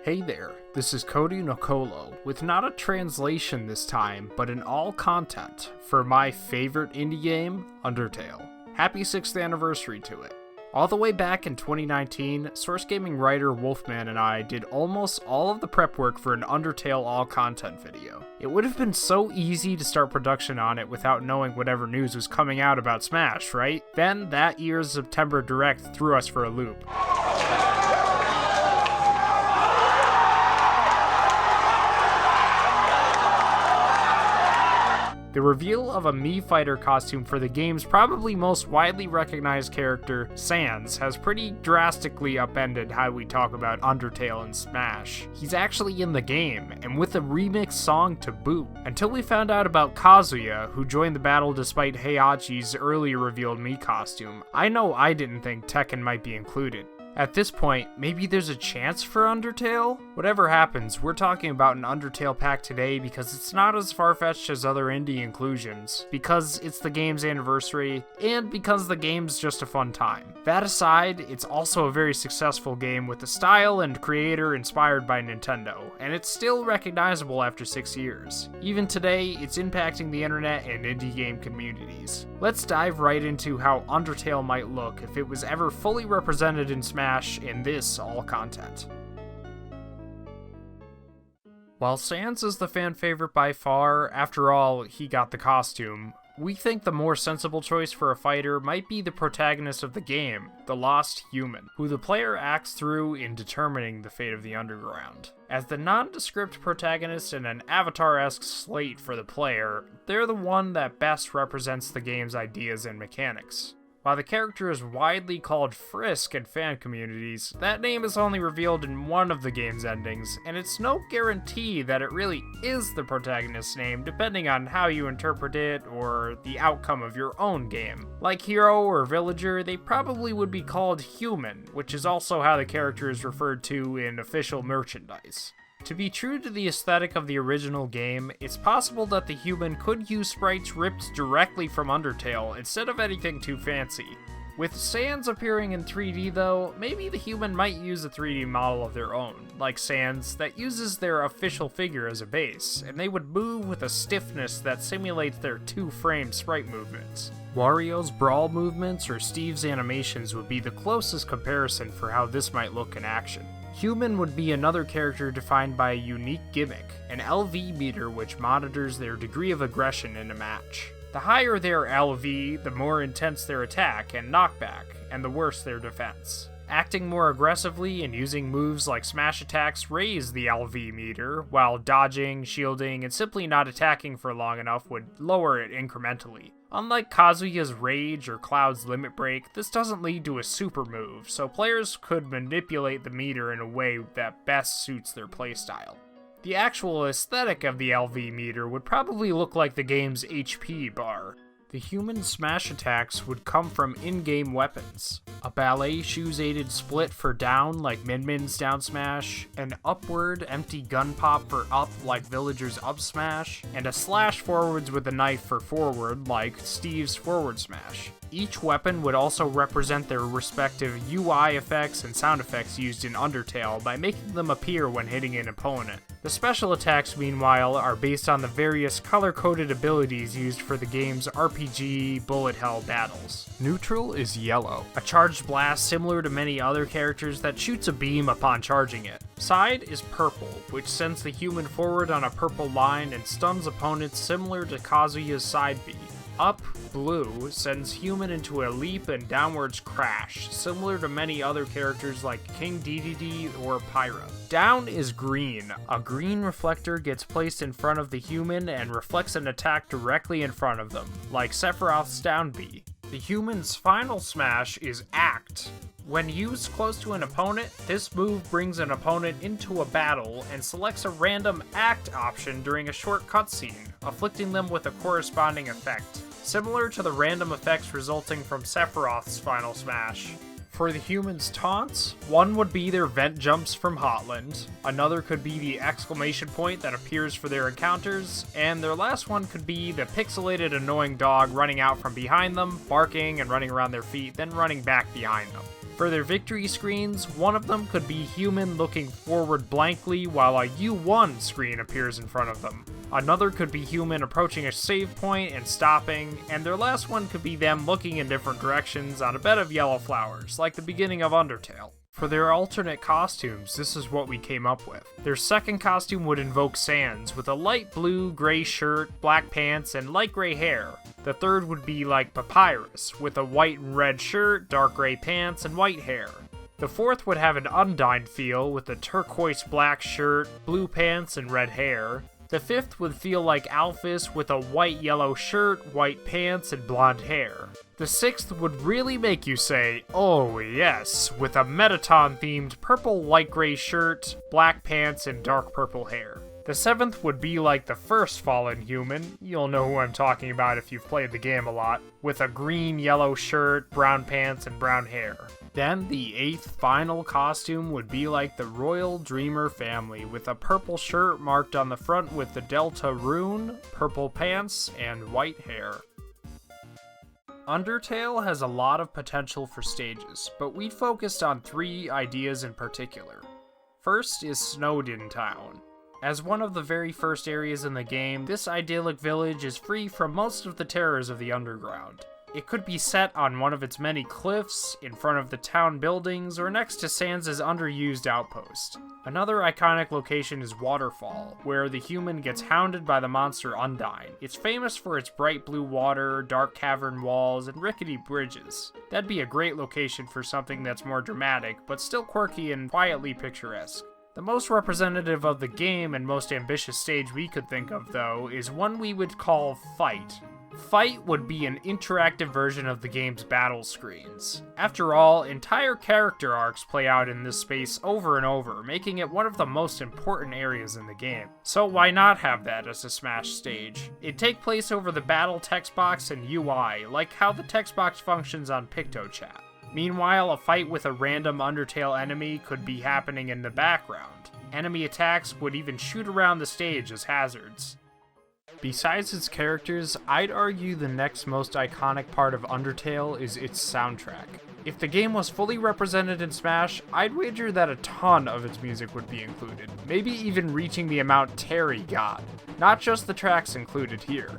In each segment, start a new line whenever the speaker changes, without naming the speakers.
Hey there, this is Kody NOKOLO, with not a translation this time, but an all content for my favorite indie game, Undertale. Happy 6th anniversary to it. All the way back in 2019, Source Gaming writer Wolfman and I did almost all of the prep work for an Undertale all-content video. It would have been so easy to start production on it without knowing whatever news was coming out about Smash, right? Then, that year's September Direct threw us for a loop. The reveal of a Mii Fighter costume for the game's probably most widely recognized character, Sans, has pretty drastically upended how we talk about Undertale and Smash. He's actually in the game, and with a remixed song to boot. Until we found out about Kazuya, who joined the battle despite Heihachi's earlier revealed Mii costume, I know I didn't think Tekken might be included. At this point, maybe there's a chance for Undertale? Whatever happens, we're talking about an Undertale pack today because it's not as far-fetched as other indie inclusions, because it's the game's anniversary, and because the game's just a fun time. That aside, it's also a very successful game with a style and creator inspired by Nintendo, and it's still recognizable after 6 years. Even today, it's impacting the internet and indie game communities. Let's dive right into how Undertale might look if it was ever fully represented in Smash in this all-content. While Sans is the fan favorite by far, after all, he got the costume, we think the more sensible choice for a fighter might be the protagonist of the game, the Lost Human, who the player acts through in determining the fate of the underground. As the nondescript protagonist in an Avatar-esque slate for the player, they're the one that best represents the game's ideas and mechanics. While the character is widely called Frisk in fan communities, that name is only revealed in one of the game's endings, and it's no guarantee that it really is the protagonist's name depending on how you interpret it or the outcome of your own game. Like Hero or Villager, they probably would be called Human, which is also how the character is referred to in official merchandise. To be true to the aesthetic of the original game, it's possible that the human could use sprites ripped directly from Undertale instead of anything too fancy. With Sans appearing in 3D though, maybe the human might use a 3D model of their own, like Sans, that uses their official figure as a base, and they would move with a stiffness that simulates their two-frame sprite movements. Wario's brawl movements or Steve's animations would be the closest comparison for how this might look in action. Human would be another character defined by a unique gimmick, an LV meter which monitors their degree of aggression in a match. The higher their LV, the more intense their attack and knockback, and the worse their defense. Acting more aggressively and using moves like smash attacks raise the LV meter, while dodging, shielding, and simply not attacking for long enough would lower it incrementally. Unlike Kazuya's Rage or Cloud's Limit Break, this doesn't lead to a super move, so players could manipulate the meter in a way that best suits their playstyle. The actual aesthetic of the LV meter would probably look like the game's HP bar. The human smash attacks would come from in-game weapons. A ballet shoes-aided split for down like Min Min's down smash, an upward empty gun pop for up like Villager's up smash, and a slash forwards with a knife for forward like Steve's forward smash. Each weapon would also represent their respective UI effects and sound effects used in Undertale by making them appear when hitting an opponent. The special attacks, meanwhile, are based on the various color-coded abilities used for the game's RPG bullet hell battles. Neutral is yellow, a charged blast similar to many other characters that shoots a beam upon charging it. Side is purple, which sends the human forward on a purple line and stuns opponents similar to Kazuya's side B. Up, blue, sends human into a leap and downwards crash, similar to many other characters like King Dedede or Pyra. Down is green. A green reflector gets placed in front of the human and reflects an attack directly in front of them, like Sephiroth's down B. The human's final smash is Act. When used close to an opponent, this move brings an opponent into a battle and selects a random act option during a short cutscene, afflicting them with a corresponding effect, similar to the random effects resulting from Sephiroth's final smash. For the humans' taunts, one would be their vent jumps from Hotland, another could be the exclamation point that appears for their encounters, and their last one could be the pixelated annoying dog running out from behind them, barking and running around their feet, then running back behind them. For their victory screens, one of them could be human looking forward blankly while a U1 screen appears in front of them. Another could be human approaching a save point and stopping, and their last one could be them looking in different directions on a bed of yellow flowers, like the beginning of Undertale. For their alternate costumes, this is what we came up with. Their second costume would invoke Sans, with a light blue, gray shirt, black pants, and light gray hair. The third would be like Papyrus, with a white and red shirt, dark gray pants, and white hair. The fourth would have an Undyne feel, with a turquoise black shirt, blue pants, and red hair. The fifth would feel like Alphys with a white-yellow shirt, white pants, and blonde hair. The sixth would really make you say, oh yes, with a Metaton-themed purple light gray shirt, black pants, and dark purple hair. The seventh would be like the first fallen human, you'll know who I'm talking about if you've played the game a lot, with a green-yellow shirt, brown pants, and brown hair. Then the eighth final costume would be like the Royal Dreamer family, with a purple shirt marked on the front with the Deltarune, purple pants, and white hair. Undertale has a lot of potential for stages, but we focused on 3 ideas in particular. First is Snowdin Town. As one of the very first areas in the game, this idyllic village is free from most of the terrors of the underground. It could be set on one of its many cliffs, in front of the town buildings, or next to Sans' underused outpost. Another iconic location is Waterfall, where the human gets hounded by the monster Undyne. It's famous for its bright blue water, dark cavern walls, and rickety bridges. That'd be a great location for something that's more dramatic, but still quirky and quietly picturesque. The most representative of the game and most ambitious stage we could think of, though, is one we would call Fight. Fight would be an interactive version of the game's battle screens. After all, entire character arcs play out in this space over and over, making it one of the most important areas in the game. So why not have that as a Smash stage? It'd take place over the battle text box and UI, like how the text box functions on PictoChat. Meanwhile, a fight with a random Undertale enemy could be happening in the background. Enemy attacks would even shoot around the stage as hazards. Besides its characters, I'd argue the next most iconic part of Undertale is its soundtrack. If the game was fully represented in Smash, I'd wager that a ton of its music would be included, maybe even reaching the amount Terry got. Not just the tracks included here.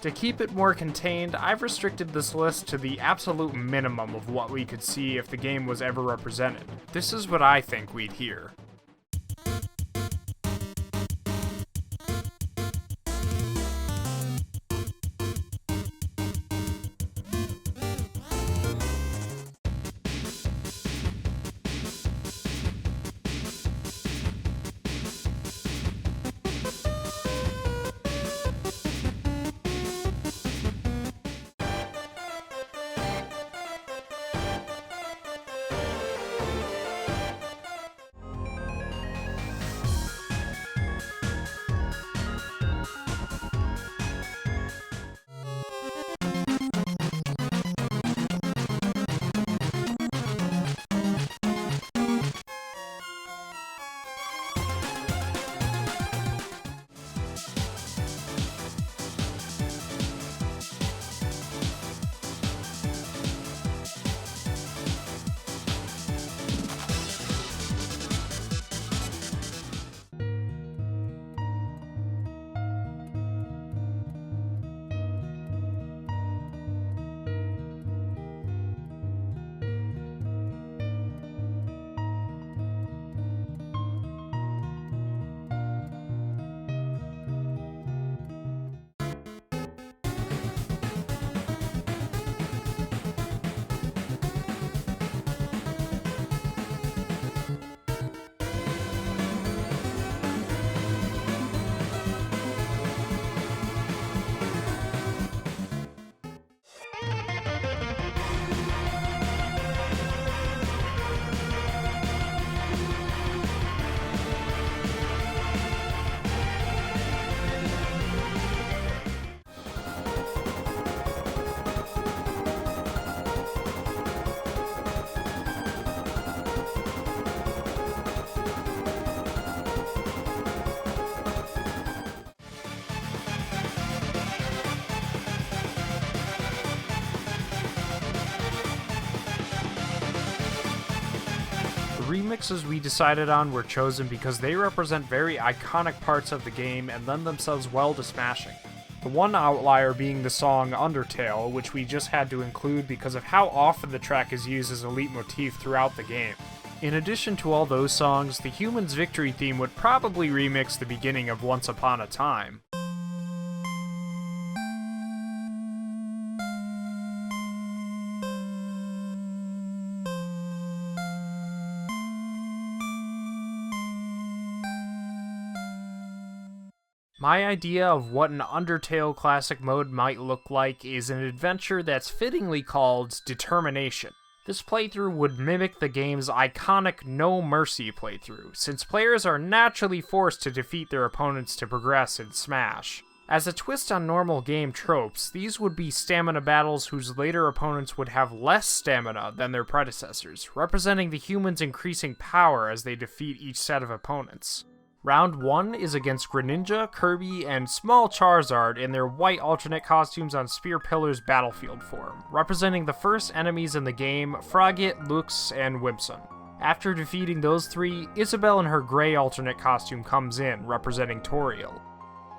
To keep it more contained, I've restricted this list to the absolute minimum of what we could see if the game was ever represented. This is what I think we'd hear. remixes we decided on were chosen because they represent very iconic parts of the game and lend themselves well to smashing. The one outlier being the song Undertale, which we just had to include because of how often the track is used as a leitmotif throughout the game. In addition to all those songs, the Human's Victory theme would probably remix the beginning of Once Upon a Time. My idea of what an Undertale classic mode might look like is an adventure that's fittingly called Determination. This playthrough would mimic the game's iconic No Mercy playthrough, since players are naturally forced to defeat their opponents to progress in Smash. As a twist on normal game tropes, these would be stamina battles whose later opponents would have less stamina than their predecessors, representing the humans' increasing power as they defeat each set of opponents. Round 1 is against Greninja, Kirby, and Small Charizard in their white alternate costumes on Spear Pillar's battlefield form, representing the first enemies in the game, Frogget, Lux, and Whimsun. After defeating those three, Isabelle in her gray alternate costume comes in, representing Toriel.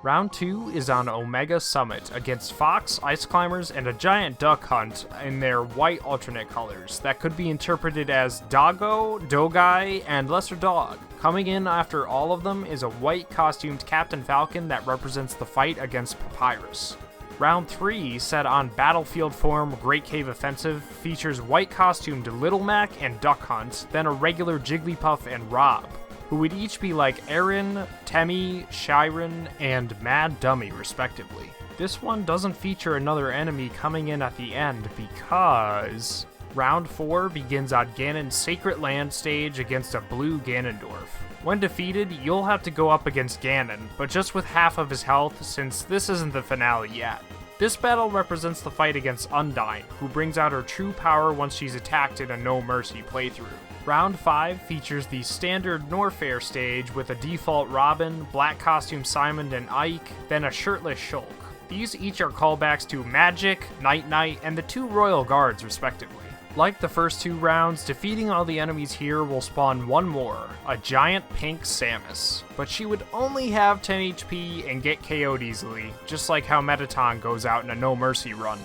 Round 2 is on Omega Summit against Fox, Ice Climbers, and a giant duck hunt in their white alternate colors that could be interpreted as Doggo, Dogai, and Lesser Dog. Coming in after all of them is a white costumed Captain Falcon that represents the fight against Papyrus. Round 3, set on Battlefield form Great Cave Offensive, features white costumed Little Mac and Duck Hunt, then a regular Jigglypuff and Rob, who would each be like Aaron, Temmie, Shiren, and Mad Dummy respectively. This one doesn't feature another enemy coming in at the end because Round 4 begins on Ganon's Sacred Land stage against a blue Ganondorf. When defeated, you'll have to go up against Ganon, but just with half of his health since this isn't the finale yet. This battle represents the fight against Undyne, who brings out her true power once she's attacked in a No Mercy playthrough. Round 5 features the standard Norfair stage with a default Robin, black costume Simon and Ike, then a shirtless Shulk. These each are callbacks to Magic, Night Knight, and the two Royal Guards respectively. Like the first two rounds, defeating all the enemies here will spawn one more, a giant pink Samus. But she would only have 10 HP and get KO'd easily, just like how Mettaton goes out in a No Mercy run.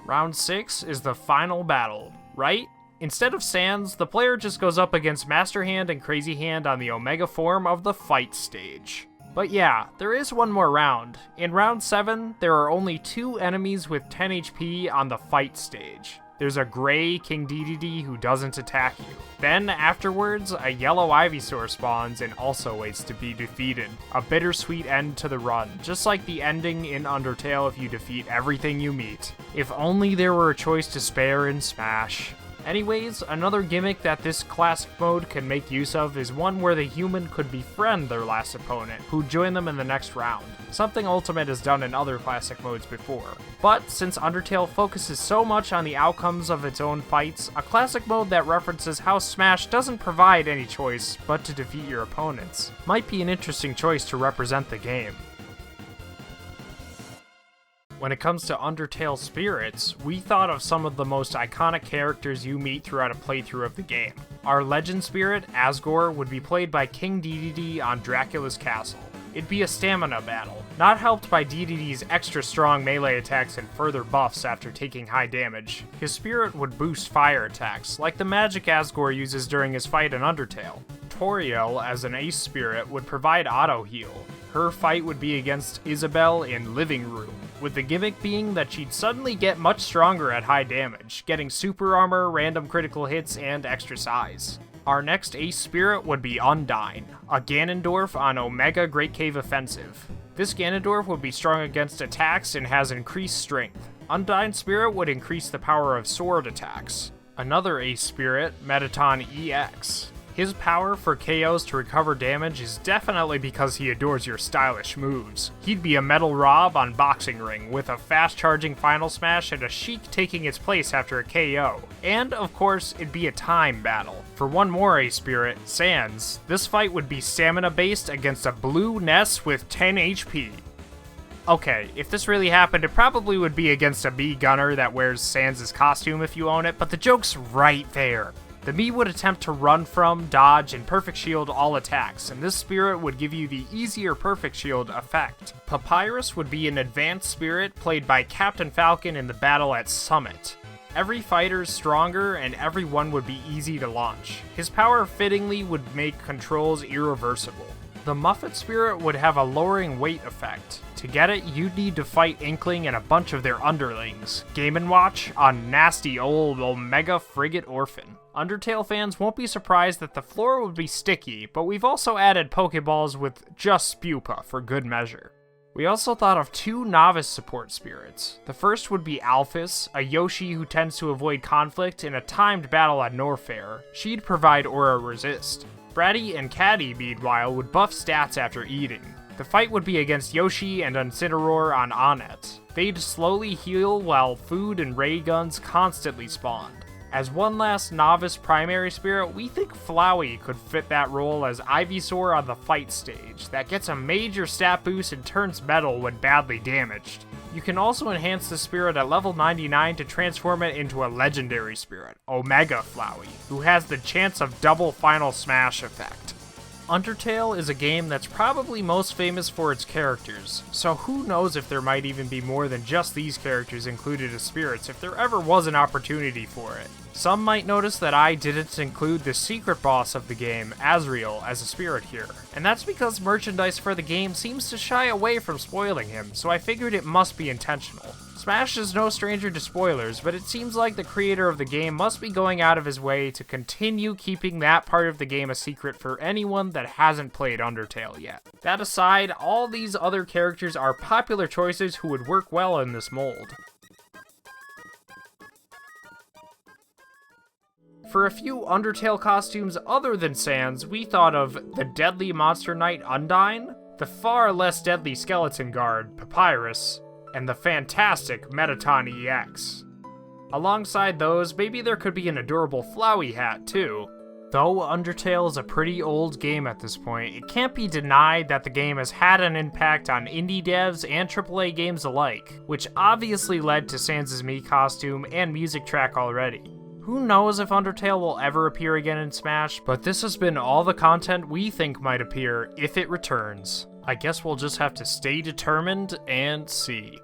Round 6 is the final battle, right? Instead of Sans, the player just goes up against Master Hand and Crazy Hand on the Omega form of the fight stage. But yeah, there is one more round. In round 7, there are only 2 enemies with 10 HP on the fight stage. There's a gray King Dedede who doesn't attack you. Then, afterwards, a yellow Ivysaur spawns and also waits to be defeated. A bittersweet end to the run, just like the ending in Undertale if you defeat everything you meet. If only there were a choice to spare in Smash. Anyways, another gimmick that this classic mode can make use of is one where the human could befriend their last opponent, who'd join them in the next round, something Ultimate has done in other classic modes before. But since Undertale focuses so much on the outcomes of its own fights, a classic mode that references how Smash doesn't provide any choice but to defeat your opponents might be an interesting choice to represent the game. When it comes to Undertale spirits, we thought of some of the most iconic characters you meet throughout a playthrough of the game. Our legend spirit, Asgore, would be played by King Dedede on Dracula's castle. It'd be a stamina battle, not helped by Dedede's extra strong melee attacks and further buffs after taking high damage. His spirit would boost fire attacks, like the magic Asgore uses during his fight in Undertale. Toriel, as an ace spirit, would provide auto heal. Her fight would be against Isabelle in Living Room, with the gimmick being that she'd suddenly get much stronger at high damage, getting super armor, random critical hits, and extra size. Our next ace spirit would be Undyne, a Ganondorf on Omega Great Cave Offensive. This Ganondorf would be strong against attacks and has increased strength. Undyne's spirit would increase the power of sword attacks. Another ace spirit, Mettaton EX. His power for KOs to recover damage is definitely because he adores your stylish moves. He'd be a Metal Rob on Boxing Ring, with a fast-charging Final Smash and a Sheik taking its place after a KO. And, of course, it'd be a time battle. For one more ace spirit, Sans, this fight would be stamina-based against a blue Ness with 10 HP. Okay, if this really happened, it probably would be against a bee gunner that wears Sans' costume if you own it, but the joke's right there. The Mii would attempt to run from, dodge, and perfect shield all attacks, and this spirit would give you the easier perfect shield effect. Papyrus would be an advanced spirit played by Captain Falcon in the battle at Summit. Every fighter is stronger, and every one would be easy to launch. His power fittingly would make controls irreversible. The Muffet spirit would have a lowering weight effect. To get it, you'd need to fight Inkling and a bunch of their underlings. Game & Watch on nasty old Omega Frigate Orphan. Undertale fans won't be surprised that the floor would be sticky, but we've also added Pokeballs with just Spupa for good measure. We also thought of 2 novice support spirits. The first would be Alphys, a Yoshi who tends to avoid conflict in a timed battle at Norfair. She'd provide Aura Resist. Bratty and Caddy, meanwhile, would buff stats after eating. The fight would be against Yoshi and Incineroar on Onett. They'd slowly heal while food and ray guns constantly spawned. As one last novice primary spirit, we think Flowey could fit that role as Ivysaur on the fight stage, that gets a major stat boost and turns metal when badly damaged. You can also enhance the spirit at level 99 to transform it into a legendary spirit, Omega Flowey, who has the chance of double Final Smash effect. Undertale is a game that's probably most famous for its characters, so who knows if there might even be more than just these characters included as spirits if there ever was an opportunity for it. Some might notice that I didn't include the secret boss of the game, Azrael, as a spirit here, and that's because merchandise for the game seems to shy away from spoiling him, so I figured it must be intentional. Smash is no stranger to spoilers, but it seems like the creator of the game must be going out of his way to continue keeping that part of the game a secret for anyone that hasn't played Undertale yet. That aside, all these other characters are popular choices who would work well in this mold. For a few Undertale costumes other than Sans, we thought of the deadly Monster Knight Undyne, the far less deadly Skeleton Guard, Papyrus, and the fantastic Metaton EX. Alongside those, maybe there could be an adorable Flowey hat too. Though Undertale is a pretty old game at this point, it can't be denied that the game has had an impact on indie devs and AAA games alike, which obviously led to Sans' Mii costume and music track already. Who knows if Undertale will ever appear again in Smash, but this has been all the content we think might appear if it returns. I guess we'll just have to stay determined and see.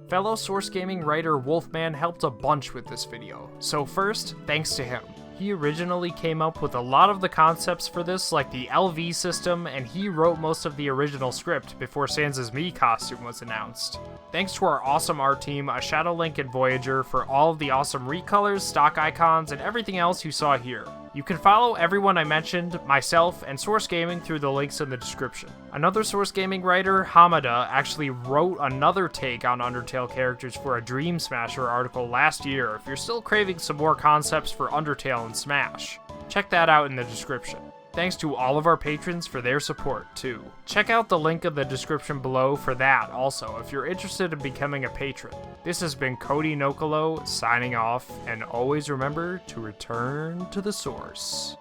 Fellow Source Gaming writer Wolfman helped a bunch with this video, so first, thanks to him. He originally came up with a lot of the concepts for this, like the LV system, and he wrote most of the original script before Sans' Mii costume was announced. Thanks to our awesome art team, A Shadow Link and Voyager, for all of the awesome recolors, stock icons, and everything else you saw here. You can follow everyone I mentioned, myself, and Source Gaming through the links in the description. Another Source Gaming writer, Hamada, actually wrote another take on Undertale characters for a Dream Smasher article last year if you're still craving some more concepts for Undertale and Smash. Check that out in the description. Thanks to all of our patrons for their support, too. Check out the link in the description below for that also, if you're interested in becoming a patron. This has been Kody NOKOLO, signing off, and always remember to return to the source.